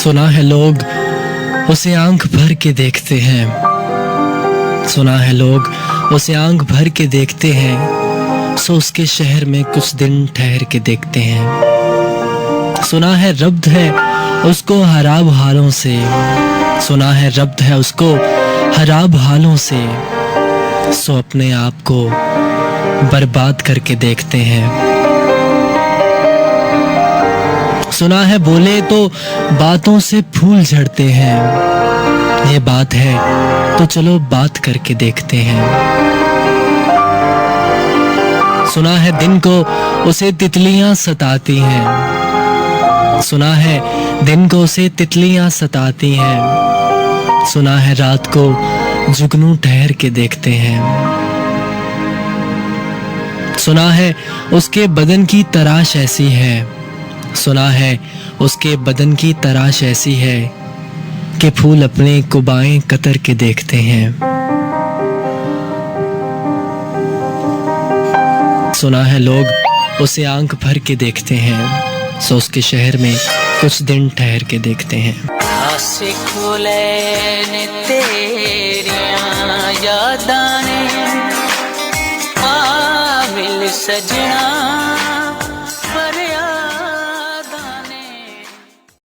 सुना है लोग उसे आंख भर के देखते हैं, सुना है लोग उसे आंख भर के देखते हैं, सो उसके शहर में कुछ दिन ठहर के देखते हैं। सुना है रब्त है उसको हराब हालों से, सुना है रब्त है उसको हराब हालों से, सो अपने आप को बर्बाद करके देखते हैं। सुना है बोले तो बातों से फूल झड़ते हैं, ये बात है तो चलो बात करके देखते हैं। सुना है दिन को उसे तितलियां सताती हैं, सुना है दिन को उसे तितलियां सताती हैं, सुना है रात को जुगनू ठहर के देखते हैं। सुना है उसके बदन की तराश ऐसी है, सुना है उसके बदन की तराश ऐसी है कि फूल अपने कुबाएं कतर के देखते हैं। सुना है लोग उसे आंख भर के देखते हैं, सो उसके शहर में कुछ दिन ठहर के देखते हैं। ने तेरियां यादां ने आ मिल सजना